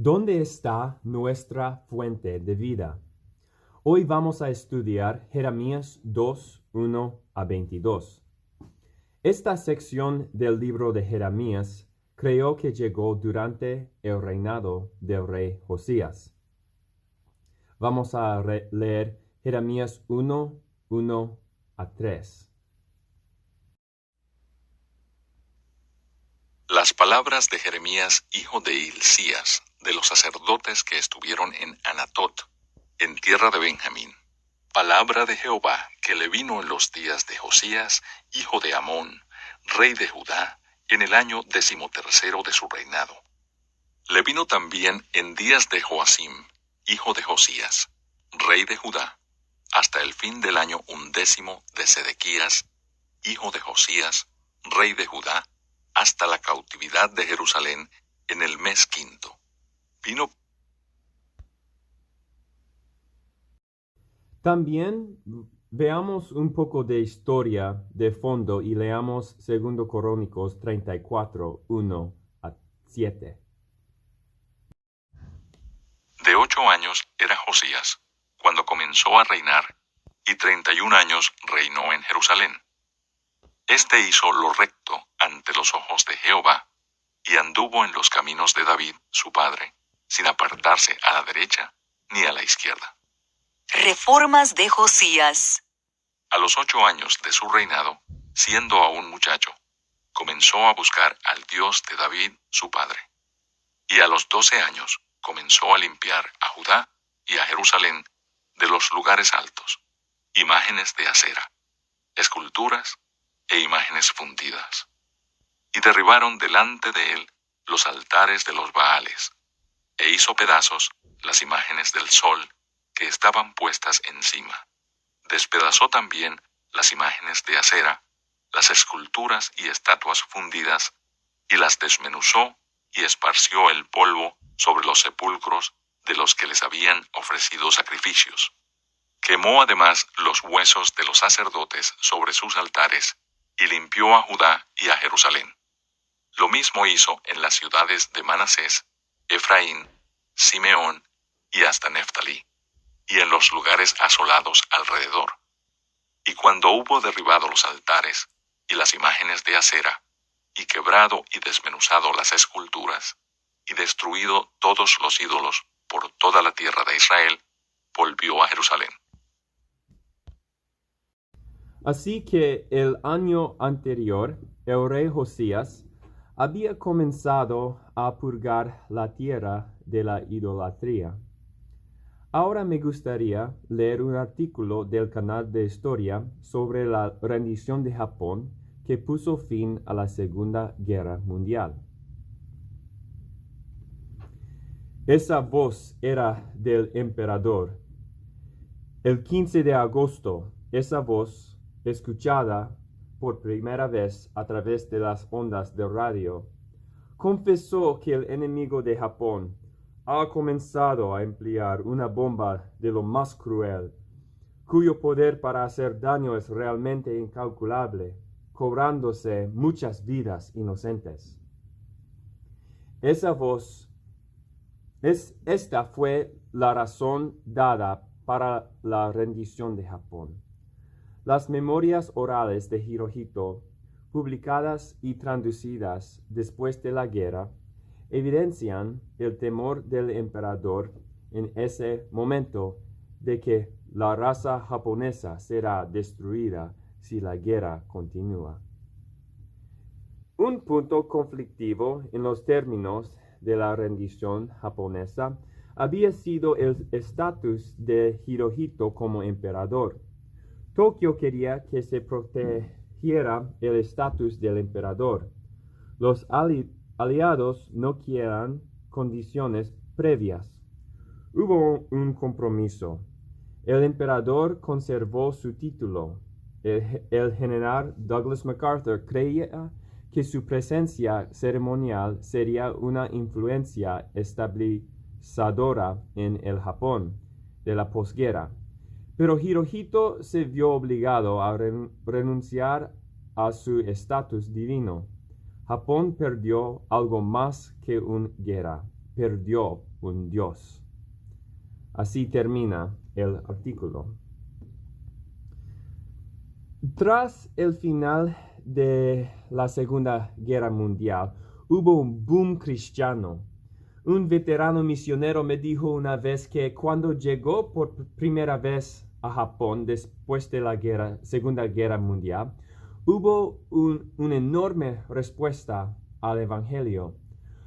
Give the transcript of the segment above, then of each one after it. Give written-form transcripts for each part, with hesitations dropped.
¿Dónde está nuestra fuente de vida? Hoy vamos a estudiar Jeremías 2, 1 a 22. Esta sección del libro de Jeremías creo que llegó durante el reinado del rey Josías. Vamos a leer Jeremías 1, 1 a 3. Las palabras de Jeremías, hijo de Hilcías, de los sacerdotes que estuvieron en Anatot, en tierra de Benjamín. Palabra de Jehová que le vino en los días de Josías, hijo de Amón, rey de Judá, en el año 13º de su reinado. Le vino también en días de Joacim, hijo de Josías, rey de Judá, hasta el fin del año 11 de Sedequías, hijo de Josías, rey de Judá, hasta la cautividad de Jerusalén en el mes 5. Vino. También veamos un poco de historia de fondo y leamos 2 Crónicos 34, 1 a 7. De 8 años era Josías, cuando comenzó a reinar, y 31 años reinó en Jerusalén. Este hizo lo recto ante los ojos de Jehová, y anduvo en los caminos de David, su padre, sin apartarse a la derecha ni a la izquierda. Reformas de Josías. A los 8 años de su reinado, siendo aún muchacho, comenzó a buscar al Dios de David, su padre. Y a los 12 años comenzó a limpiar a Judá y a Jerusalén de los lugares altos, imágenes de acera, esculturas e imágenes fundidas. Y derribaron delante de él los altares de los Baales, e hizo pedazos las imágenes del sol que estaban puestas encima. Despedazó también las imágenes de acera, las esculturas y estatuas fundidas, y las desmenuzó y esparció el polvo sobre los sepulcros de los que les habían ofrecido sacrificios. Quemó además los huesos de los sacerdotes sobre sus altares, y limpió a Judá y a Jerusalén. Lo mismo hizo en las ciudades de Manasés, Efraín, Simeón y hasta Neftalí, y en los lugares asolados alrededor. Y cuando hubo derribado los altares y las imágenes de acera, y quebrado y desmenuzado las esculturas, y destruido todos los ídolos por toda la tierra de Israel, volvió a Jerusalén. Así que el año anterior, el rey Josías había comenzado a purgar la tierra de la idolatría. Ahora me gustaría leer un artículo del canal de historia sobre la rendición de Japón que puso fin a la Segunda Guerra Mundial. Esa voz era del emperador. El 15 de agosto, esa voz, escuchada por primera vez a través de las ondas de radio, confesó que el enemigo de Japón ha comenzado a emplear una bomba de lo más cruel, cuyo poder para hacer daño es realmente incalculable, cobrándose muchas vidas inocentes. Esta fue la razón dada para la rendición de Japón. Las memorias orales de Hirohito, publicadas y traducidas después de la guerra, evidencian el temor del emperador en ese momento de que la raza japonesa será destruida si la guerra continúa. Un punto conflictivo en los términos de la rendición japonesa había sido el estatus de Hirohito como emperador. Tokio quería que se protegiera el estatus del emperador. Los aliados no querían condiciones previas. Hubo un compromiso. El emperador conservó su título. El general Douglas MacArthur creía que su presencia ceremonial sería una influencia estabilizadora en el Japón de la posguerra. Pero Hirohito se vio obligado a renunciar a su estatus divino. Japón perdió algo más que una guerra, perdió un Dios. Así termina el artículo. Tras el final de la Segunda Guerra Mundial, hubo un boom cristiano. Un veterano misionero me dijo una vez que cuando llegó por primera vez a Japón después de la Segunda Guerra Mundial, hubo una enorme respuesta al Evangelio.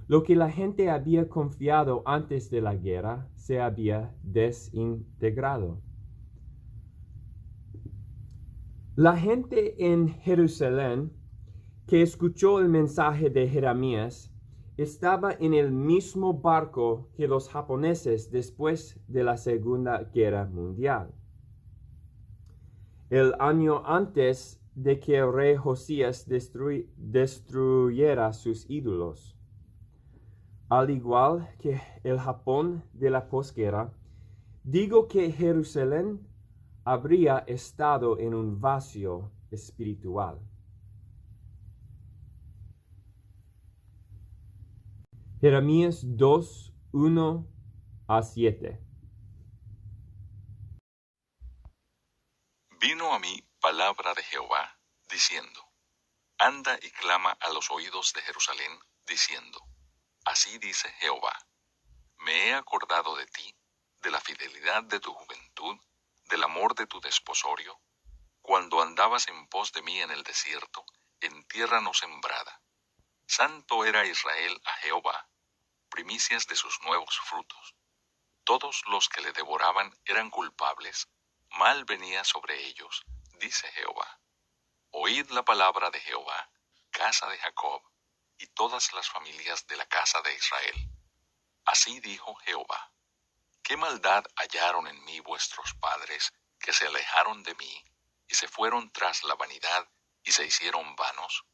Lo que la gente había confiado antes de la guerra se había desintegrado. La gente en Jerusalén que escuchó el mensaje de Jeremías estaba en el mismo barco que los japoneses después de la Segunda Guerra Mundial. El año antes de que el rey Josías destruyera sus ídolos. Al igual que el Japón de la posguerra, digo que Jerusalén habría estado en un vacío espiritual. Jeremías 2, 1 a 7. Vino a mí palabra de Jehová, diciendo: Anda y clama a los oídos de Jerusalén, diciendo: Así dice Jehová: Me he acordado de ti, de la fidelidad de tu juventud, del amor de tu desposorio, cuando andabas en pos de mí en el desierto, en tierra no sembrada. Santo era Israel a Jehová, primicias de sus nuevos frutos. Todos los que le devoraban eran culpables, mal venía sobre ellos, dice Jehová. Oíd la palabra de Jehová, casa de Jacob, y todas las familias de la casa de Israel. Así dijo Jehová: ¿Qué maldad hallaron en mí vuestros padres, que se alejaron de mí, y se fueron tras la vanidad, y se hicieron vanos?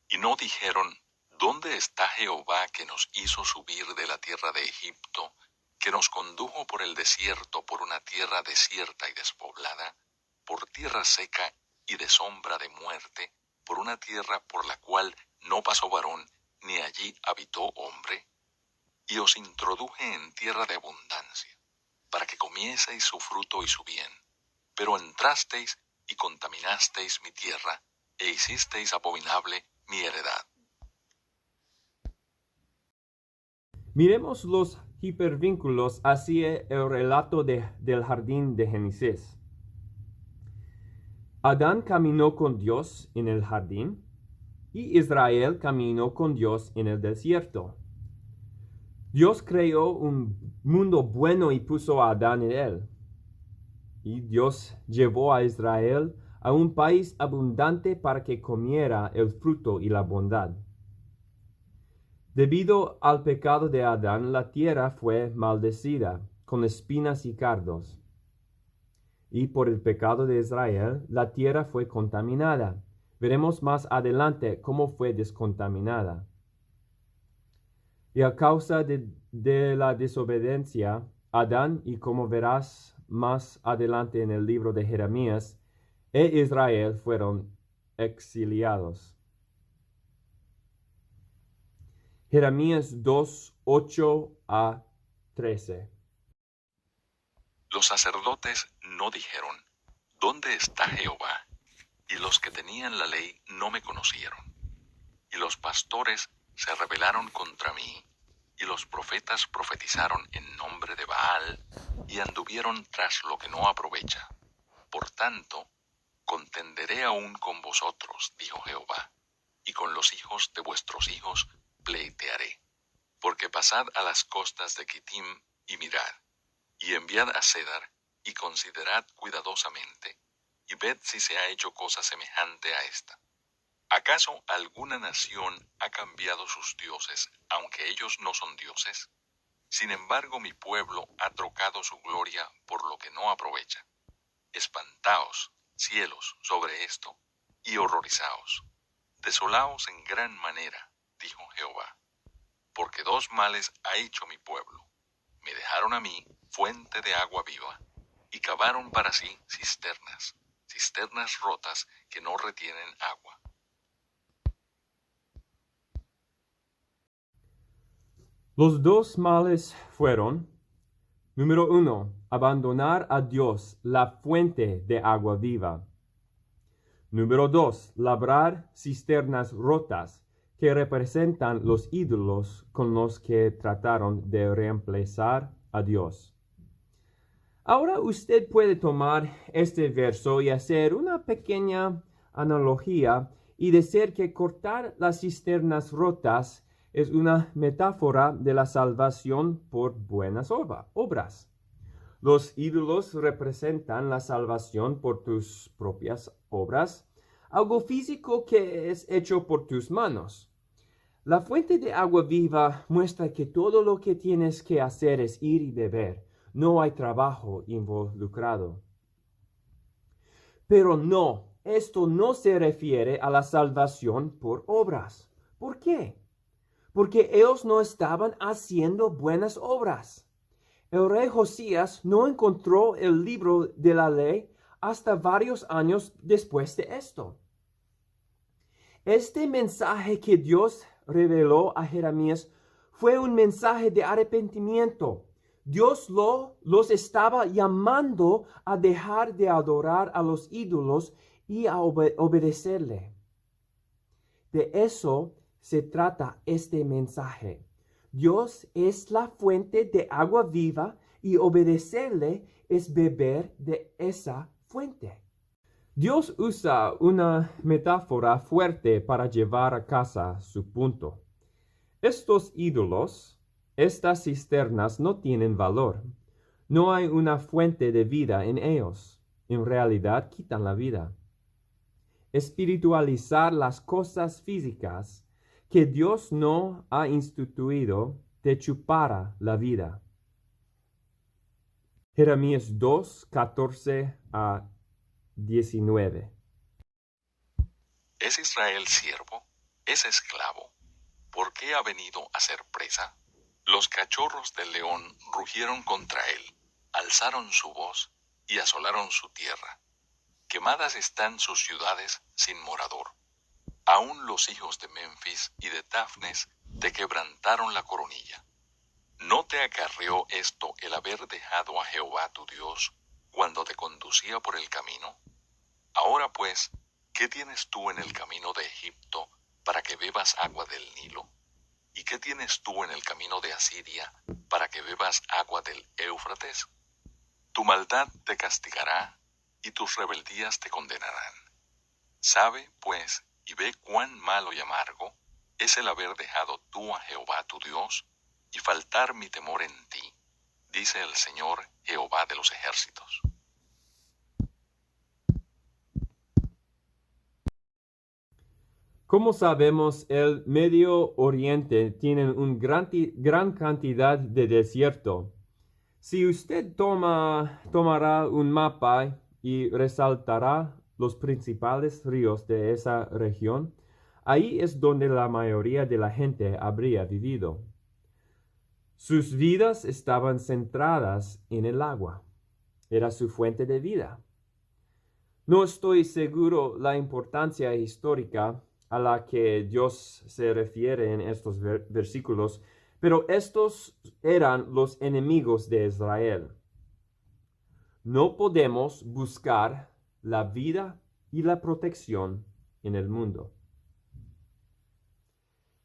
Y no dijeron: ¿Dónde está Jehová que nos hizo subir de la tierra de Egipto, que nos condujo por el desierto, por una tierra desierta y despoblada, por tierra seca y de sombra de muerte, por una tierra por la cual no pasó varón, ni allí habitó hombre? Y os introduje en tierra de abundancia, para que comieseis su fruto y su bien. Pero entrasteis y contaminasteis mi tierra, e hicisteis abominable mi heredad. Miremos los hipervínculos hacia el relato del jardín de Génesis. Adán caminó con Dios en el jardín y Israel caminó con Dios en el desierto. Dios creó un mundo bueno y puso a Adán en él. Y Dios llevó a Israel a un país abundante para que comiera el fruto y la bondad. Debido al pecado de Adán, la tierra fue maldecida, con espinas y cardos. Y por el pecado de Israel, la tierra fue contaminada. Veremos más adelante cómo fue descontaminada. Y a causa de la desobediencia, Adán, y como verás más adelante en el libro de Jeremías, e Israel fueron exiliados. Jeremías 2, 8 a 13. Los sacerdotes no dijeron: ¿Dónde está Jehová? Y los que tenían la ley no me conocieron. Y los pastores se rebelaron contra mí, y los profetas profetizaron en nombre de Baal, y anduvieron tras lo que no aprovecha. Por tanto, contenderé aún con vosotros, dijo Jehová, y con los hijos de vuestros hijos pleitearé. Porque pasad a las costas de Kittim y mirad, y enviad a Cedar, y considerad cuidadosamente, y ved si se ha hecho cosa semejante a esta. ¿Acaso alguna nación ha cambiado sus dioses, aunque ellos no son dioses? Sin embargo, mi pueblo ha trocado su gloria por lo que no aprovecha. Espantaos, cielos, sobre esto, y horrorizaos. Desolaos en gran manera, dijo Jehová. Porque dos males ha hecho mi pueblo. Me dejaron a mí fuente de agua viva, y cavaron para sí cisternas, cisternas rotas que no retienen agua. Los dos males fueron: número 1, abandonar a Dios, la fuente de agua viva. Número 2, labrar cisternas rotas que representan los ídolos con los que trataron de reemplazar a Dios. Ahora usted puede tomar este verso y hacer una pequeña analogía y decir que cortar las cisternas rotas es una metáfora de la salvación por buenas obras. Los ídolos representan la salvación por tus propias obras, algo físico que es hecho por tus manos. La fuente de agua viva muestra que todo lo que tienes que hacer es ir y beber. No hay trabajo involucrado. Pero no, esto no se refiere a la salvación por obras. ¿Por qué? Porque ellos no estaban haciendo buenas obras. El rey Josías no encontró el libro de la ley hasta varios años después de esto. Este mensaje que Dios reveló a Jeremías fue un mensaje de arrepentimiento. Dios los estaba llamando a dejar de adorar a los ídolos y a obedecerle. De eso se trata este mensaje. Dios es la fuente de agua viva y obedecerle es beber de esa fuente. Dios usa una metáfora fuerte para llevar a casa su punto. Estos ídolos, estas cisternas no tienen valor. No hay una fuente de vida en ellos. En realidad quitan la vida. Espiritualizar las cosas físicas que Dios no ha instituido te chupará la vida. Jeremías 2, 14 a 19. ¿Es Israel siervo? ¿Es esclavo? ¿Por qué ha venido a ser presa? Los cachorros del león rugieron contra él, alzaron su voz y asolaron su tierra. Quemadas están sus ciudades sin morador. Aún los hijos de Memphis y de Tafnes te quebrantaron la coronilla. ¿No te acarreó esto el haber dejado a Jehová tu Dios cuando te conducía por el camino? Ahora pues, ¿qué tienes tú en el camino de Egipto para que bebas agua del Nilo? ¿Y qué tienes tú en el camino de Asiria para que bebas agua del Éufrates? Tu maldad te castigará y tus rebeldías te condenarán. Sabe, pues, y ve cuán malo y amargo es el haber dejado tú a Jehová tu Dios y faltar mi temor en ti, dice el Señor Jehová de los ejércitos. Como sabemos, el Medio Oriente tiene una gran cantidad de desierto. Si usted tomará un mapa y resaltará los principales ríos de esa región, ahí es donde la mayoría de la gente habría vivido. Sus vidas estaban centradas en el agua. Era su fuente de vida. No estoy seguro la importancia histórica a la que Dios se refiere en estos versículos, pero estos eran los enemigos de Israel. No podemos buscar la vida y la protección en el mundo.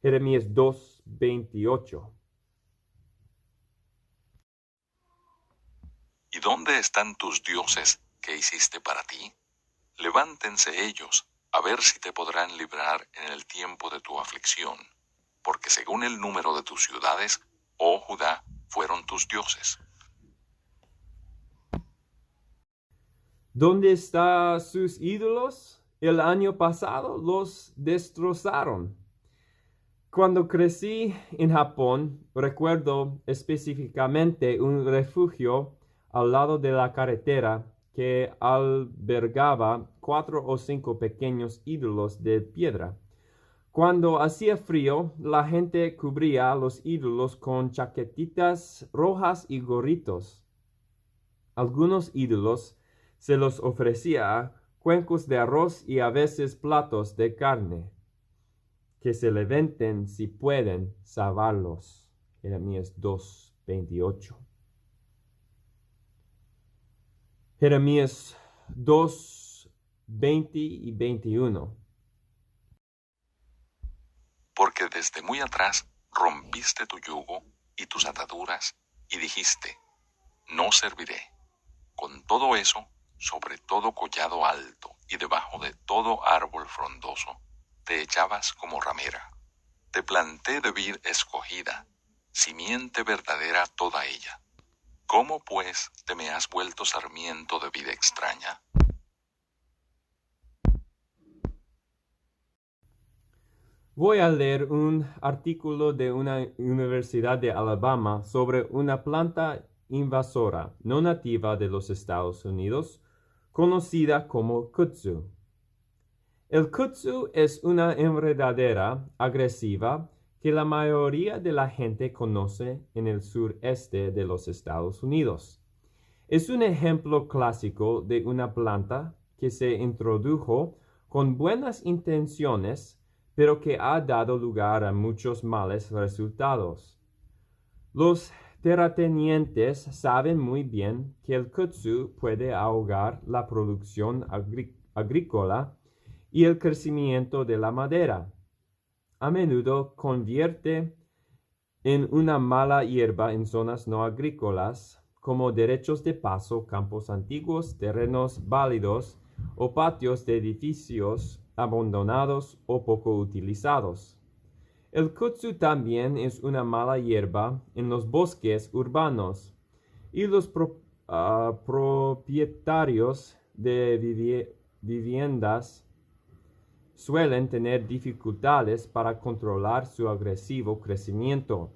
Jeremías 2:28. ¿Y dónde están tus dioses que hiciste para ti? Levántense ellos, a ver si te podrán librar en el tiempo de tu aflicción, porque según el número de tus ciudades, oh Judá, fueron tus dioses. ¿Dónde están sus ídolos? El año pasado los destrozaron. Cuando crecí en Japón, recuerdo específicamente un refugio al lado de la carretera que albergaba 4 o 5 pequeños ídolos de piedra. Cuando hacía frío, la gente cubría los ídolos con chaquetitas rojas y gorritos. Algunos ídolos se los ofrecía cuencos de arroz y a veces platos de carne. Que se levanten si pueden salvarlos. Jeremías 2:28. Jeremías 2:20 y 21. Porque desde muy atrás rompiste tu yugo y tus ataduras, y dijiste, no serviré. Con todo eso, sobre todo collado alto y debajo de todo árbol frondoso, te echabas como ramera. Te planté de vid escogida, simiente verdadera toda ella. ¿Cómo pues te me has vuelto sarmiento de vid extraña? Voy a leer un artículo de una universidad de Alabama sobre una planta invasora no nativa de los Estados Unidos, conocida como kudzu. El kudzu es una enredadera agresiva que la mayoría de la gente conoce en el sureste de los Estados Unidos. Es un ejemplo clásico de una planta que se introdujo con buenas intenciones, pero que ha dado lugar a muchos males resultados. Los terratenientes saben muy bien que el kudzu puede ahogar la producción agrícola y el crecimiento de la madera. A menudo convierte en una mala hierba en zonas no agrícolas, como derechos de paso, campos antiguos, terrenos válidos o patios de edificios abandonados o poco utilizados. El kudzu también es una mala hierba en los bosques urbanos y los propietarios de viviendas suelen tener dificultades para controlar su agresivo crecimiento.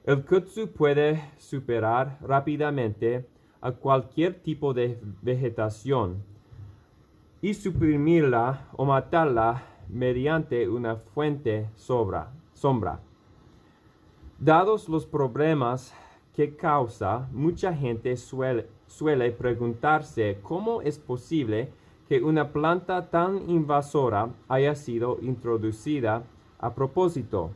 El kudzu puede superar rápidamente a cualquier tipo de vegetación y suprimirla o matarla mediante una fuente sombra. Dados los problemas que causa, mucha gente suele preguntarse cómo es posible que una planta tan invasora haya sido introducida a propósito.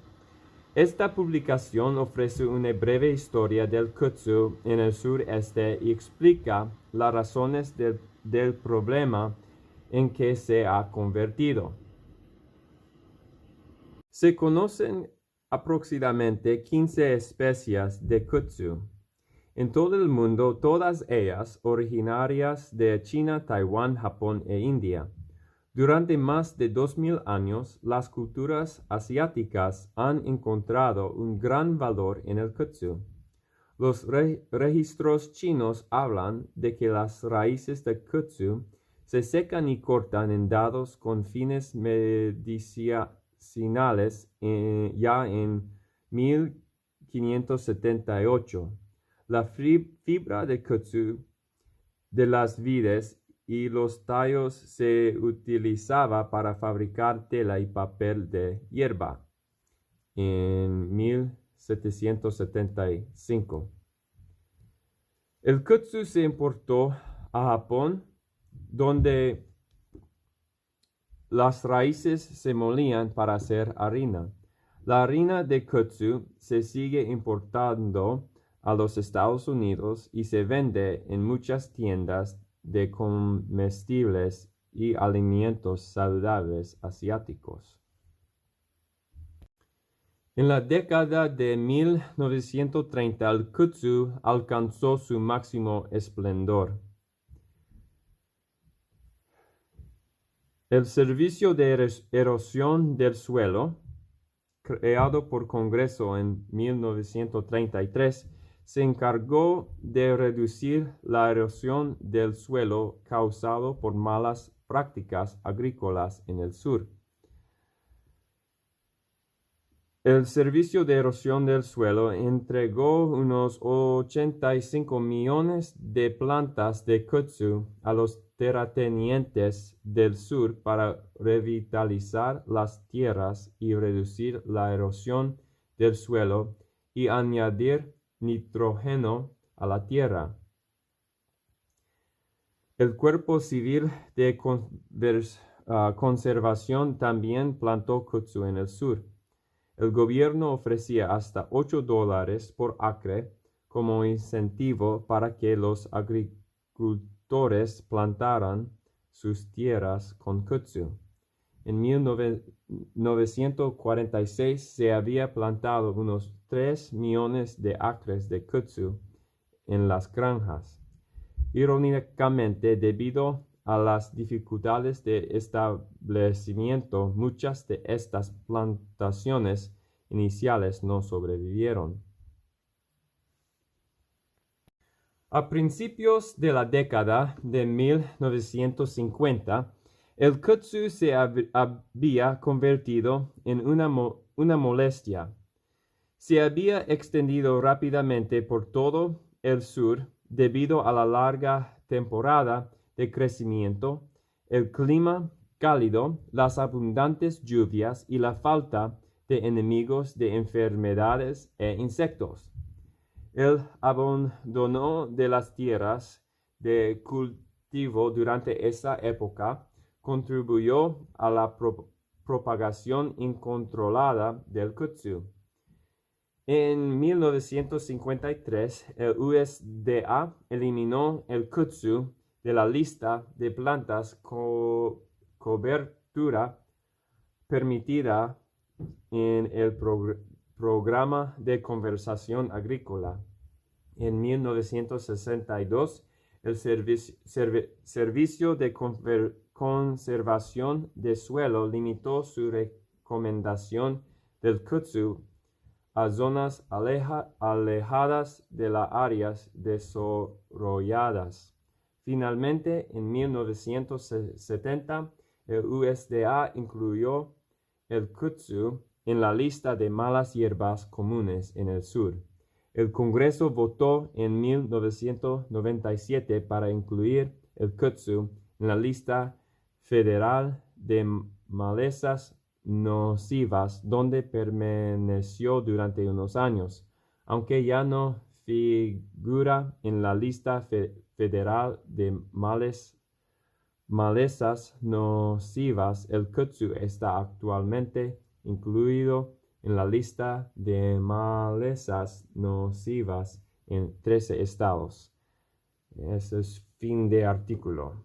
Esta publicación ofrece una breve historia del kudzu en el sureste y explica las razones del problema en que se ha convertido. Se conocen aproximadamente 15 especies de kudzu. En todo el mundo, todas ellas originarias de China, Taiwán, Japón e India. Durante más de 2000 años, las culturas asiáticas han encontrado un gran valor en el kudzu. Los registros chinos hablan de que las raíces de kudzu se secan y cortan en dados con fines medicinales ya en 1578. La fibra de kudzu de las vides y los tallos se utilizaba para fabricar tela y papel de hierba en 1775. El kudzu se importó a Japón, donde las raíces se molían para hacer harina. La harina de kudzu se sigue importando a los Estados Unidos y se vende en muchas tiendas de comestibles y alimentos saludables asiáticos. En la década de 1930, el kudzu alcanzó su máximo esplendor. El Servicio de Erosión del Suelo, creado por Congreso en 1933, se encargó de reducir la erosión del suelo causado por malas prácticas agrícolas en el sur. El Servicio de Erosión del Suelo entregó unos 85 millones de plantas de kudzu a los terratenientes del sur para revitalizar las tierras y reducir la erosión del suelo y añadir nitrógeno a la tierra. El Cuerpo Civil de Conservación también plantó kudzu en el sur. El gobierno ofrecía hasta $8 por acre como incentivo para que los agricultores plantaran sus tierras con kudzu. En 1946 se había plantado unos 3 millones de acres de kudzu en las granjas. Irónicamente, debido a las dificultades de establecimiento, muchas de estas plantaciones iniciales no sobrevivieron. A principios de la década de 1950, el kudzu se había convertido en una molestia. Se había extendido rápidamente por todo el sur debido a la larga temporada de crecimiento, el clima cálido, las abundantes lluvias y la falta de enemigos de enfermedades e insectos. El abandono de las tierras de cultivo durante esa época contribuyó a la propagación incontrolada del kudzu. En 1953, el USDA eliminó el kudzu de la lista de plantas cobertura permitida en el Programa de Conservación Agrícola. En 1962, el Servicio de Conservación de Suelo limitó su recomendación del kudzu a zonas alejadas de las áreas desarrolladas. Finalmente, en 1970, el USDA incluyó el kudzu en la lista de malas hierbas comunes en el sur. El Congreso votó en 1997 para incluir el kudzu en la lista federal de malezas nocivas, donde permaneció durante unos años. Aunque ya no figura en la lista federal de malezas nocivas, el kudzu está actualmente incluido en la lista de malezas nocivas en 13 estados. Ese es fin de artículo.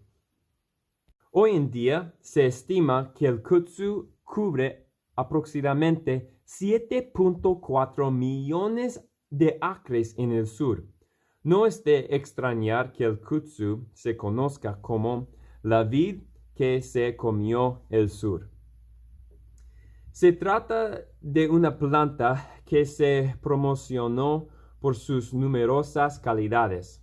Hoy en día se estima que el kudzu cubre aproximadamente 7.4 millones de acres en el sur. No es de extrañar que el kudzu se conozca como la vid que se comió el sur. Se trata de una planta que se promocionó por sus numerosas calidades.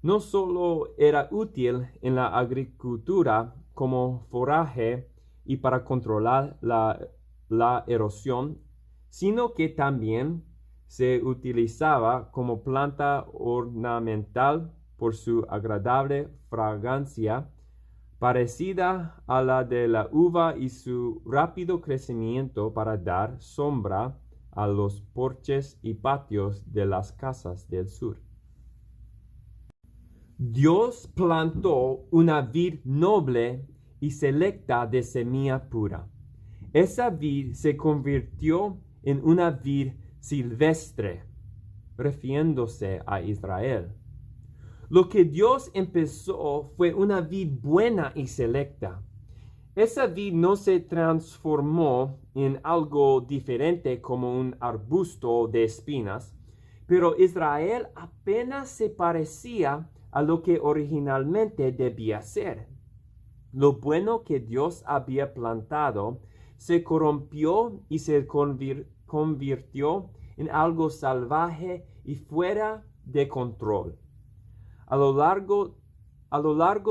No solo era útil en la agricultura como forraje y para controlar la erosión, sino que también se utilizaba como planta ornamental por su agradable fragancia, parecida a la de la uva, y su rápido crecimiento para dar sombra a los porches y patios de las casas del sur. Dios plantó una vid noble y selecta de semilla pura. Esa vid se convirtió en una vid silvestre, refiriéndose a Israel. Lo que Dios empezó fue una vid buena y selecta. Esa vid no se transformó en algo diferente como un arbusto de espinas, pero Israel apenas se parecía a lo que originalmente debía ser. Lo bueno que Dios había plantado se corrompió y se convirtió en algo salvaje y fuera de control. A lo largo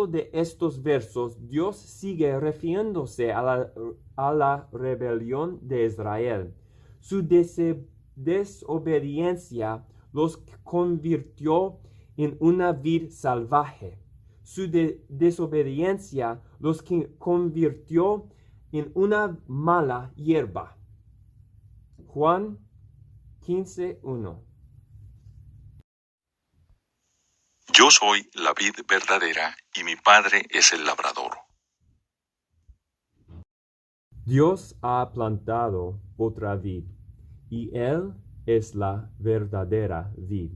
de estos versos, Dios sigue refiriéndose a la rebelión de Israel. Su desobediencia los convirtió en una vid salvaje. Su desobediencia los convirtió en una mala hierba. Juan 15:1. Yo soy la vid verdadera y mi Padre es el labrador. Dios ha plantado otra vid. y Él es la verdadera vid.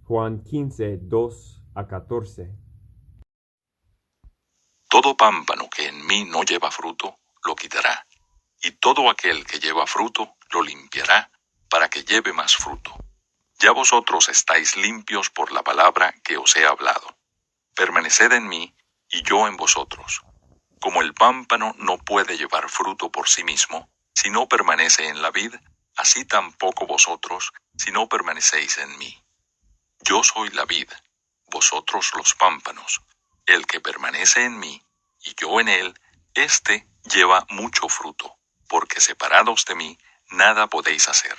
Juan 15, 2-14. Todo pámpano que en mí no lleva fruto, lo quitará, y todo aquel que lleva fruto, lo limpiará, para que lleve más fruto. Ya vosotros estáis limpios por la palabra que os he hablado. Permaneced en mí, y yo en vosotros. Como el pámpano no puede llevar fruto por sí mismo, si no permanece en la vid, así tampoco vosotros, si no permanecéis en mí. Yo soy la vid, vosotros los pámpanos. El que permanece en mí, y yo en él, éste lleva mucho fruto, porque separados de mí, nada podéis hacer.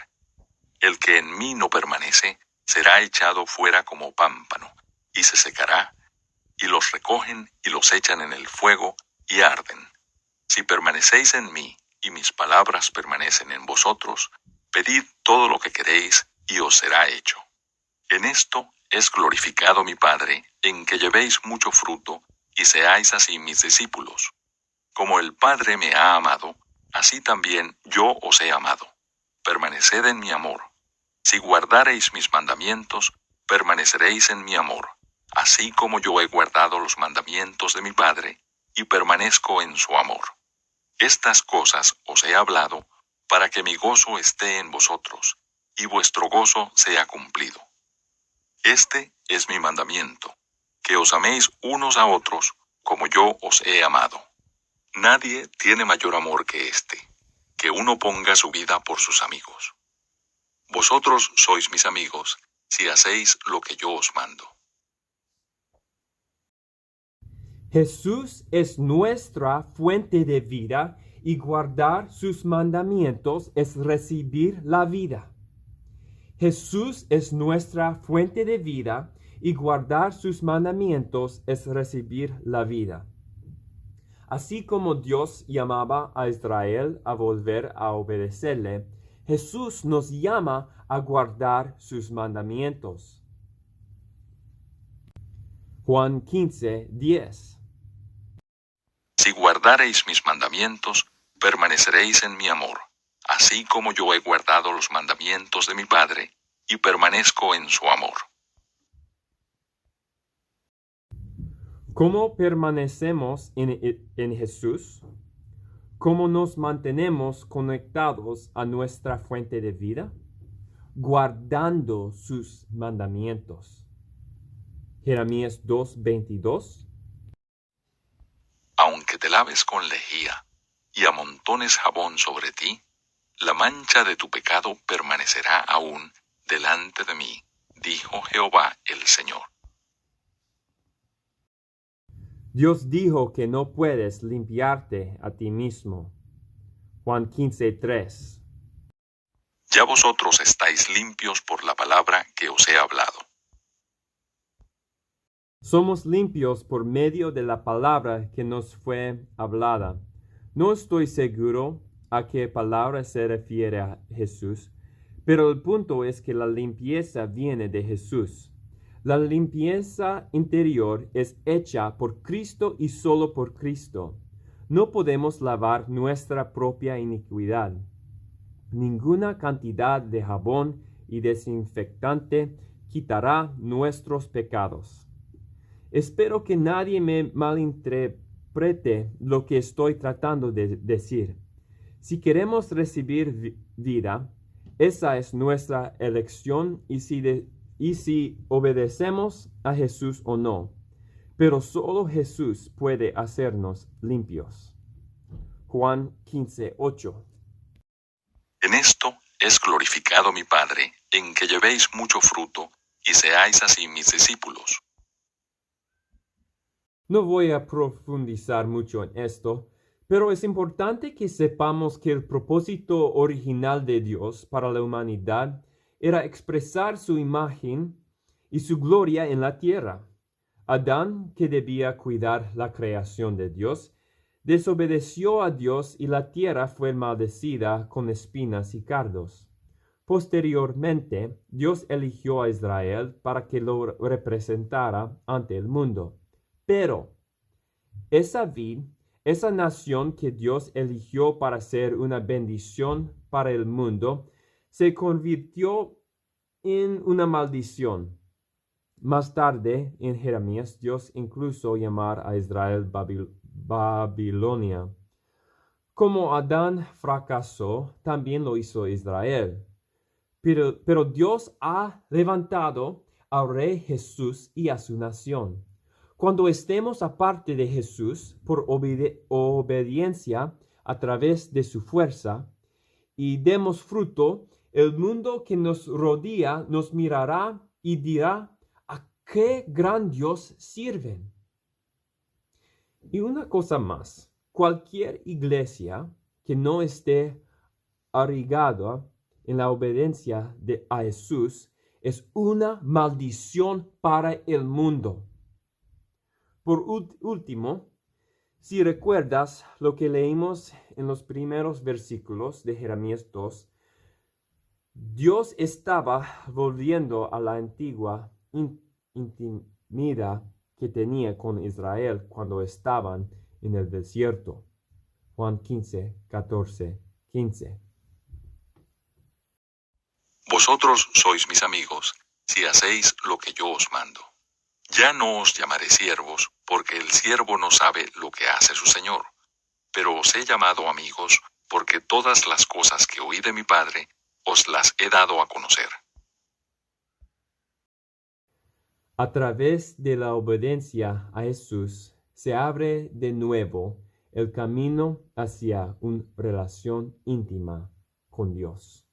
El que en mí no permanece, será echado fuera como pámpano, y se secará, y los recogen y los echan en el fuego, y arden. Si permanecéis en mí, y mis palabras permanecen en vosotros, pedid todo lo que queréis, y os será hecho. En esto es glorificado mi Padre, en que llevéis mucho fruto, y seáis así mis discípulos. Como el Padre me ha amado, así también yo os he amado. Permaneced en mi amor. Si guardareis mis mandamientos, permaneceréis en mi amor, así como yo he guardado los mandamientos de mi Padre, y permanezco en su amor. Estas cosas os he hablado, para que mi gozo esté en vosotros, y vuestro gozo sea cumplido. Este es mi mandamiento, que os améis unos a otros, como yo os he amado. Nadie tiene mayor amor que este, que uno ponga su vida por sus amigos. Vosotros sois mis amigos, si hacéis lo que yo os mando. Jesús es nuestra fuente de vida y guardar sus mandamientos es recibir la vida. Jesús es nuestra fuente de vida y guardar sus mandamientos es recibir la vida. Así como Dios llamaba a Israel a volver a obedecerle, Jesús nos llama a guardar sus mandamientos. Juan 15, 10. Si guardareis mis mandamientos, permaneceréis en mi amor, así como yo he guardado los mandamientos de mi Padre, y permanezco en su amor. ¿Cómo permanecemos en Jesús? ¿Cómo nos mantenemos conectados a nuestra fuente de vida? Guardando sus mandamientos. Jeremías 2:22. Aunque te laves con lejía y amontones jabón sobre ti, la mancha de tu pecado permanecerá aún delante de mí, dijo Jehová el Señor. Dios dijo que no puedes limpiarte a ti mismo. Juan 15:3. Ya vosotros estáis limpios por la palabra que os he hablado. Somos limpios por medio de la palabra que nos fue hablada. No estoy seguro a qué palabra se refiere a Jesús, pero el punto es que la limpieza viene de Jesús. La limpieza interior es hecha por Cristo y solo por Cristo. No podemos lavar nuestra propia iniquidad. Ninguna cantidad de jabón y desinfectante quitará nuestros pecados. Espero que nadie me malinterprete lo que estoy tratando de decir. Si queremos recibir vida, esa es nuestra elección y si obedecemos a Jesús o no. Pero solo Jesús puede hacernos limpios. Juan 15:8. En esto es glorificado mi Padre, en que llevéis mucho fruto, y seáis así mis discípulos. No voy a profundizar mucho en esto, pero es importante que sepamos que el propósito original de Dios para la humanidad era expresar su imagen y su gloria en la tierra. Adán, que debía cuidar la creación de Dios, desobedeció a Dios y la tierra fue maldecida con espinas y cardos. Posteriormente, Dios eligió a Israel para que lo representara ante el mundo. Pero esa vid esa nación que Dios eligió para ser una bendición para el mundo, se convirtió en una maldición. Más tarde, en Jeremías, Dios incluso llamar a Israel Babilonia. Como Adán fracasó, también lo hizo Israel. Pero Dios ha levantado al Rey Jesús y a su nación. Cuando estemos aparte de Jesús por obediencia a través de su fuerza y demos fruto, el mundo que nos rodea nos mirará y dirá: ¿a qué gran Dios sirven? Y una cosa más, cualquier iglesia que no esté arraigada en la obediencia a Jesús es una maldición para el mundo. Por último, si recuerdas lo que leímos en los primeros versículos de Jeremías 2, Dios estaba volviendo a la antigua intimidad que tenía con Israel cuando estaban en el desierto. Juan 15, 14, 15. Vosotros sois mis amigos, si hacéis lo que yo os mando. Ya no os llamaré siervos, porque el siervo no sabe lo que hace su señor. Pero os he llamado amigos, porque todas las cosas que oí de mi Padre, os las he dado a conocer. A través de la obediencia a Jesús, se abre de nuevo el camino hacia una relación íntima con Dios.